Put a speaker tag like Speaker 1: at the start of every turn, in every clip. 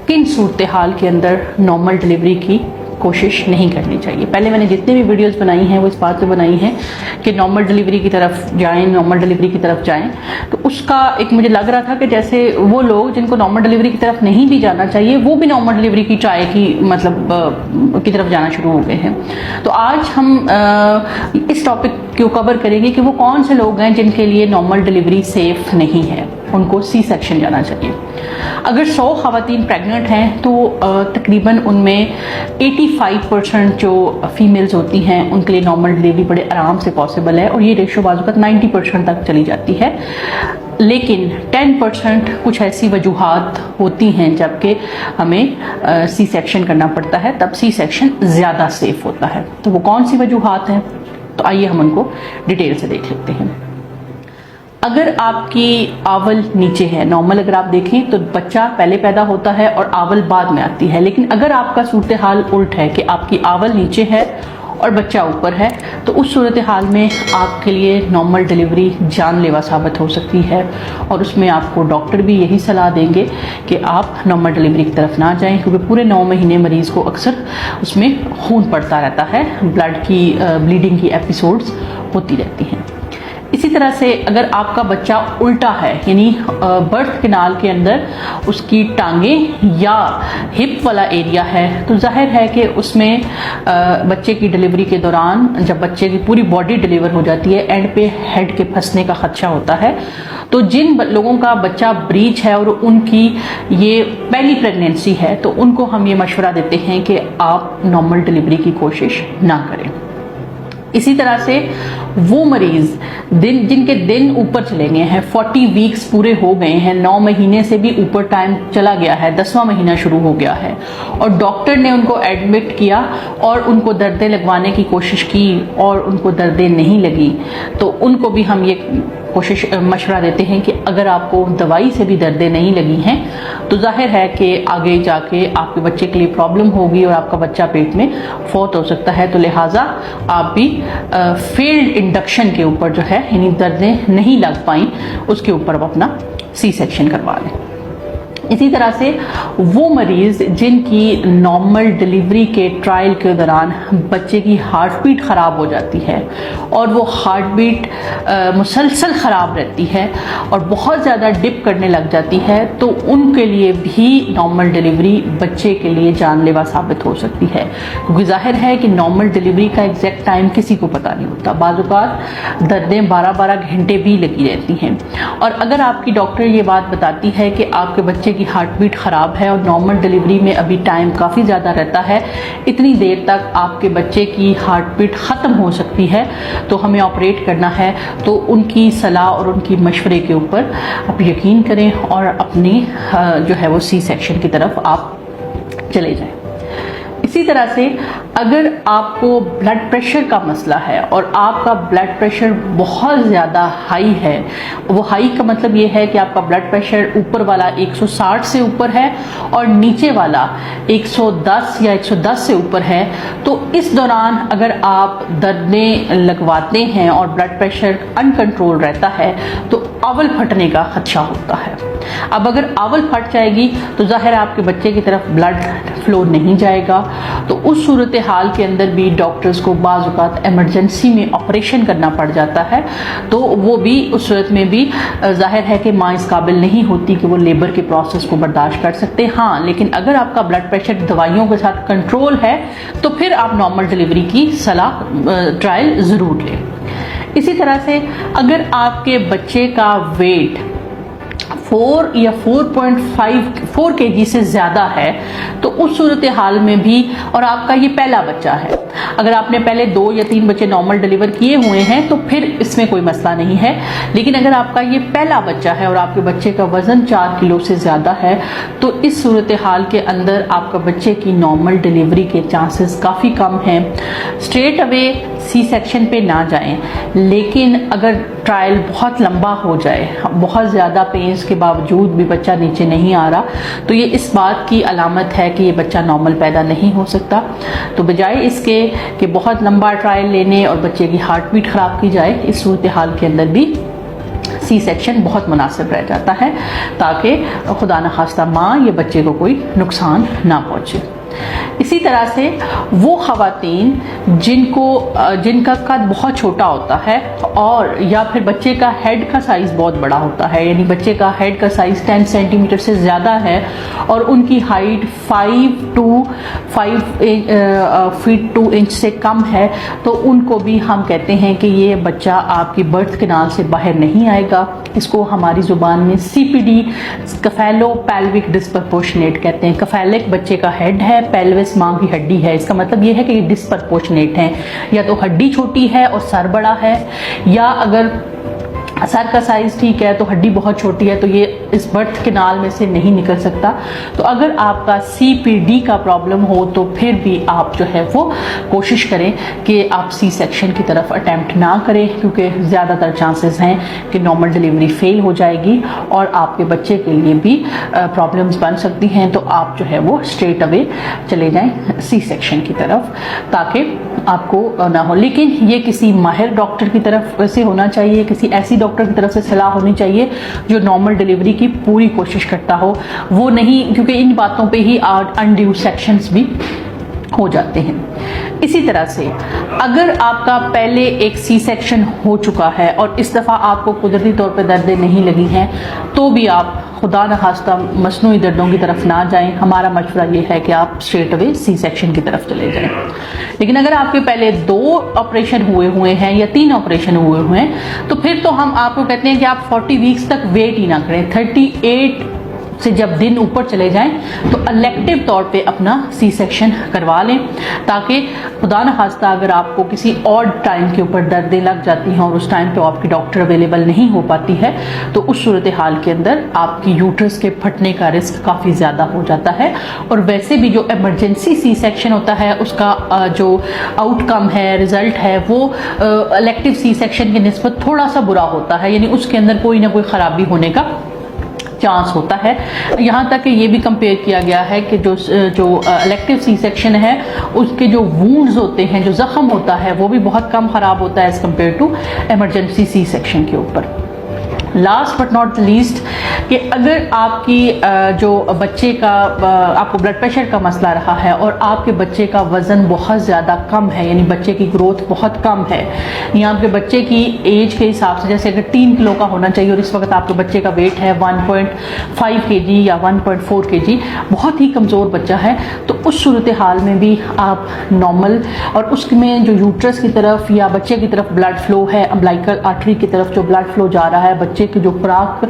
Speaker 1: किन सूरत हाल के अंदर नॉर्मल डिलीवरी की कोशिश नहीं करनी चाहिए। पहले मैंने जितने भी वीडियोस बनाई हैं वो इस बात पे बनाई हैं कि नॉर्मल डिलीवरी की तरफ जाएं, नॉर्मल डिलीवरी की तरफ जाएं। तो उसका एक मुझे लग रहा था कि जैसे वो लोग जिनको नॉर्मल डिलीवरी की तरफ नहीं भी जाना चाहिए वो भी नॉर्मल डिलीवरी की ट्राई की मतलब की तरफ जाना शुरू हो गए हैं। तो आज हम इस टॉपिक को कवर करेंगे कि वो कौन से लोग हैं जिनके लिए नॉर्मल डिलीवरी सेफ नहीं है, उनको सी सेक्शन जाना चाहिए। अगर 100 खवातीन प्रेग्नेंट हैं तो तकरीबन उनमें 85% जो फीमेल्स होती हैं उनके लिए नॉर्मल डिलीवरी बड़े आराम से पॉसिबल है और ये रेशो बाजुकत 90% तक चली जाती है। लेकिन 10% कुछ ऐसी वजूहात होती हैं जबकि हमें सी सेक्शन करना पड़ता है, तब सी सेक्शन ज़्यादा सेफ होता है। तो वो कौन सी वजूहात हैं, तो आइए हम उनको डिटेल से देख लेते हैं। अगर आपकी आवल नीचे है, नॉर्मल अगर आप देखें तो बच्चा पहले पैदा होता है और आवल बाद में आती है। लेकिन अगर आपका सूरत हाल उल्ट है कि आपकी आवल नीचे है और बच्चा ऊपर है, तो उस सूरत हाल में आपके लिए नॉर्मल डिलीवरी जानलेवा साबित हो सकती है और उसमें आपको डॉक्टर भी यही सलाह देंगे कि आप नॉर्मल डिलीवरी की तरफ ना जाएं, क्योंकि पूरे 9 महीने मरीज़ को अक्सर उसमें खून पड़ता रहता है, ब्लड की ब्लीडिंग की एपिसोड्स होती रहती हैं। इसी तरह से अगर आपका बच्चा उल्टा है, यानी बर्थ कैनाल के अंदर उसकी टांगें या हिप वाला एरिया है, तो जाहिर है कि उसमें बच्चे की डिलीवरी के दौरान जब बच्चे की पूरी बॉडी डिलीवर हो जाती है, एंड पे हेड के फंसने का खदशा होता है। तो जिन लोगों का बच्चा ब्रीच है और उनकी ये पहली प्रेगनेंसी है, तो उनको हम ये मशवरा देते हैं कि आप नॉर्मल डिलीवरी की कोशिश ना करें। इसी तरह से वो मरीज जिनके दिन ऊपर चले गए हैं, 40 वीक्स पूरे हो गए हैं, 9 महीने से भी ऊपर टाइम चला गया है, 10वां महीना शुरू हो गया है और डॉक्टर ने उनको एडमिट किया और उनको दर्दें लगवाने की कोशिश की और उनको दर्दें नहीं लगी, तो उनको भी हम ये कोशिश मशवरा देते हैं कि अगर आपको दवाई से भी दर्दें नहीं लगी हैं तो जाहिर है कि आगे जाके आपके बच्चे के लिए प्रॉब्लम होगी और आपका बच्चा पेट में फौत हो सकता है। तो लिहाजा आप भी फेल्ड इंडक्शन के ऊपर जो है, यानी दर्दें नहीं लग पाई, उसके ऊपर आप अपना सी सेक्शन करवा लें। इसी तरह से वो मरीज जिनकी नॉर्मल डिलीवरी के ट्रायल के दौरान बच्चे की हार्ट बीट ख़राब हो जाती है और वो हार्ट बीट मुसलसल ख़राब रहती है और बहुत ज़्यादा डिप करने लग जाती है, तो उनके लिए भी नॉर्मल डिलीवरी बच्चे के लिए जानलेवा साबित हो सकती है, क्योंकि जाहिर है कि नॉर्मल डिलीवरी का एग्जैक्ट टाइम किसी को पता नहीं होता। बाज़ औक़ात दर्दें 12-12 घंटे भी लगी रहती हैं और अगर आपकी डॉक्टर ये बात बताती है कि आपके बच्चे की हार्ट बीट ख़राब है और नॉर्मल डिलीवरी में अभी टाइम काफ़ी ज़्यादा रहता है, इतनी देर तक आपके बच्चे की हार्ट बीट ख़त्म हो सकती है, तो हमें ऑपरेट करना है, तो उनकी सलाह और उनकी मशवरे के ऊपर आप यकीन करें और अपनी जो है वो सी सेक्शन की तरफ आप चले जाएं। इसी तरह से अगर आपको ब्लड प्रेशर का मसला है और आपका ब्लड प्रेशर बहुत ज़्यादा हाई है, वो हाई का मतलब ये है कि आपका ब्लड प्रेशर ऊपर वाला 160 से ऊपर है और नीचे वाला 110 या 110 से ऊपर है, तो इस दौरान अगर आप दर्दें लगवाते हैं और ब्लड प्रेशर अनकंट्रोल रहता है तो आवल फटने का खदशा होता है। अब अगर आवल फट जाएगी तो जाहिर है आपके बच्चे की तरफ ब्लड फ्लो नहीं जाएगा, तो उस सूरत हाल के अंदर भी डॉक्टर्स को बाज़ औक़ात इमरजेंसी में ऑपरेशन करना पड़ जाता है, तो वो भी उस सूरत में भी जाहिर है कि माँ इस काबिल नहीं होती कि वो लेबर के प्रोसेस को बर्दाश्त कर सकते। हाँ, लेकिन अगर आपका ब्लड प्रेशर दवाइयों के साथ कंट्रोल है तो फिर आप नॉर्मल डिलीवरी की सलाह ट्रायल ज़रूर लें। इसी तरह से अगर आपके बच्चे का वेट 4 या 4.4 kg से ज़्यादा है, तो उस सूरत हाल में भी, और आपका ये पहला बच्चा है, अगर आपने पहले 2 या 3 बच्चे नॉर्मल डिलीवर किए हुए हैं तो फिर इसमें कोई मसला नहीं है, लेकिन अगर आपका ये पहला बच्चा है और आपके बच्चे का वज़न 4 किलो से ज़्यादा है, तो इस सूरत हाल के अंदर आपका बच्चे की नॉर्मल डिलीवरी के चांसेस काफ़ी कम हैं। स्ट्रेट अवे सी सेक्शन पे ना जाएं, लेकिन अगर ट्रायल बहुत लंबा हो जाए, बहुत ज़्यादा पेन्स के बावजूद भी बच्चा नीचे नहीं आ रहा, तो ये इस बात की अलामत है कि ये बच्चा नॉर्मल पैदा नहीं हो सकता। तो बजाय इसके कि बहुत लंबा ट्रायल लेने और बच्चे की हार्ट बीट ख़राब की जाए, इस सूरत हाल के अंदर भी सी सेक्शन बहुत मुनासिब रह जाता है, ताकि खुदा न खास्ता माँ या बच्चे को कोई नुकसान ना पहुँचे। इसी तरह से वो ख़वातीन जिनका कद बहुत छोटा होता है और या फिर बच्चे का हेड का साइज़ बहुत बड़ा होता है, यानी बच्चे का हेड का साइज़ 10 सेंटीमीटर से ज़्यादा है और उनकी हाइट 5 फीट 2 इंच से कम है, तो उनको भी हम कहते हैं कि ये बच्चा आपकी बर्थ कैनाल से बाहर नहीं आएगा। इसको हमारी ज़ुबान में CPD कफेलो पेल्विक डिस्प्रपोर्शनेट कहते हैं। कफेलिक बच्चे का हेड है, पेल्विस माँ की हड्डी है। इसका मतलब ये है कि ये डिस्प्रपोर्शनेट है, या तो हड्डी छोटी है और सर बड़ा है, या अगर सर का साइज़ ठीक है तो हड्डी बहुत छोटी है, तो ये इस बर्थ कैनाल में से नहीं निकल सकता। तो अगर आपका CPD का प्रॉब्लम हो तो फिर भी आप जो है वो कोशिश करें कि आप सी सेक्शन की तरफ अटैम्प्ट ना करें, क्योंकि ज़्यादातर चांसेस हैं कि नॉर्मल डिलीवरी फेल हो जाएगी और आपके बच्चे के लिए भी प्रॉब्लम्स बन सकती हैं। तो आप जो है वो स्ट्रेट अवे चले जाएं सी सेक्शन की तरफ, ताकि आपको ना हो। लेकिन ये किसी माहिर डॉक्टर की तरफ से होना चाहिए, किसी ऐसी डॉक्टर की तरफ से सलाह होनी चाहिए जो नॉर्मल डिलीवरी की पूरी कोशिश करता हो, वो नहीं, क्योंकि इन बातों पे ही अनड्यू सेक्शंस भी हो जाते हैं। इसी तरह से अगर आपका पहले एक सी सेक्शन हो चुका है और इस दफ़ा आपको कुदरती तौर पे दर्दें नहीं लगी हैं, तो भी आप खुदा न खास्ता मसनूई दर्दों की तरफ ना जाएं। हमारा मशवरा ये है कि आप स्ट्रेट अवे सी सेक्शन की तरफ चले जाएं। लेकिन अगर आपके पहले 2 ऑपरेशन हुए हैं या 3 ऑपरेशन हुए हैं, तो फिर तो हम आपको कहते हैं कि आप 40 वीक्स तक वेट ही ना करें। 38 से जब दिन ऊपर चले जाएं तो इलेक्टिव तौर पे अपना सी सेक्शन करवा लें, ताकि खुदा न खास्ता अगर आपको किसी और टाइम के ऊपर दर्दें लग जाती हैं और उस टाइम पे आपकी डॉक्टर अवेलेबल नहीं हो पाती है, तो उस सूरत हाल के अंदर आपकी यूट्रस के फटने का रिस्क काफ़ी ज़्यादा हो जाता है। और वैसे भी जो इमरजेंसी सी सेक्शन होता है उसका जो आउटकम है, रिजल्ट है, वो इलेक्टिव सी सेक्शन की निस्बत थोड़ा सा बुरा होता है, यानी उसके अंदर कोई ना कोई ख़राबी होने का चांस होता है। यहाँ तक कि ये भी कंपेयर किया गया है कि जो इलेक्टिव सी सेक्शन है उसके जो वूंड्स होते हैं, जो जख्म होता है, वो भी बहुत कम ख़राब होता है as compared to emergency C section के ऊपर। लास्ट बट नॉट लीस्ट कि अगर आपकी जो बच्चे का आपको ब्लड प्रेशर का मसला रहा है और आपके बच्चे का वज़न बहुत ज़्यादा कम है, यानी बच्चे की ग्रोथ बहुत कम है, या आपके बच्चे की एज के हिसाब से जैसे अगर 3 किलो का होना चाहिए और इस वक्त आपके बच्चे का वेट है 1.5 kg या 1.4 kg, बहुत ही कमज़ोर बच्चा है, तो उस सूरत हाल में भी आप नॉर्मल और उसमें जो यूट्रस की तरफ या बच्चे की तरफ ब्लड फ्लो है, अम्बिलिकल आर्टरी की तरफ जो ब्लड फ्लो जा रहा है, बच्चे की जो खुराक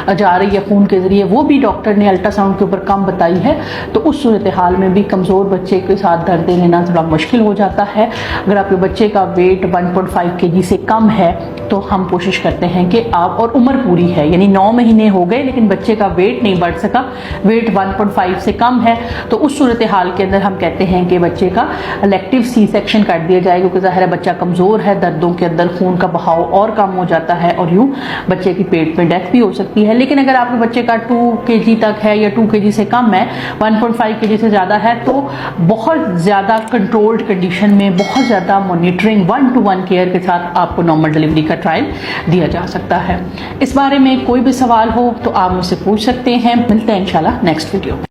Speaker 1: जा रही है खून के जरिए, वो भी डॉक्टर ने अल्ट्रासाउंड के ऊपर कम बताई है, तो उस सूरत हाल में भी कमज़ोर बच्चे के साथ दर्दें लेना थोड़ा मुश्किल हो जाता है। अगर आपके बच्चे का वेट 1.5 kg से कम है तो हम कोशिश करते हैं कि आप, और उम्र पूरी है, यानी 9 महीने हो गए लेकिन बच्चे का वेट नहीं बढ़ सका, वेट 1.5 से कम है, तो उस सूरत हाल के अंदर हम कहते हैं कि बच्चे का इलेक्टिव सी सेक्शन कर दिया जाए, क्योंकि ज़ाहिर है बच्चा कमज़ोर है, दर्दों के अंदर खून का बहाव और कम हो जाता है और यूँ बच्चे की पेट में डेथ भी हो सकती है। लेकिन अगर आपके बच्चे का 2 kg तक है या 2 kg से कम है, 1.5 kg से ज़्यादा है, तो बहुत ज़्यादा कंट्रोल्ड कंडीशन में, बहुत ज़्यादा मॉनिटरिंग 1-to-1 केयर के साथ आपको नॉर्मल डिलीवरी का ट्रायल दिया जा सकता है। इस बारे में कोई भी सवाल हो तो आप मुझसे पूछ सकते हैं। मिलते हैं इंशाल्लाह नेक्स्ट वीडियो में।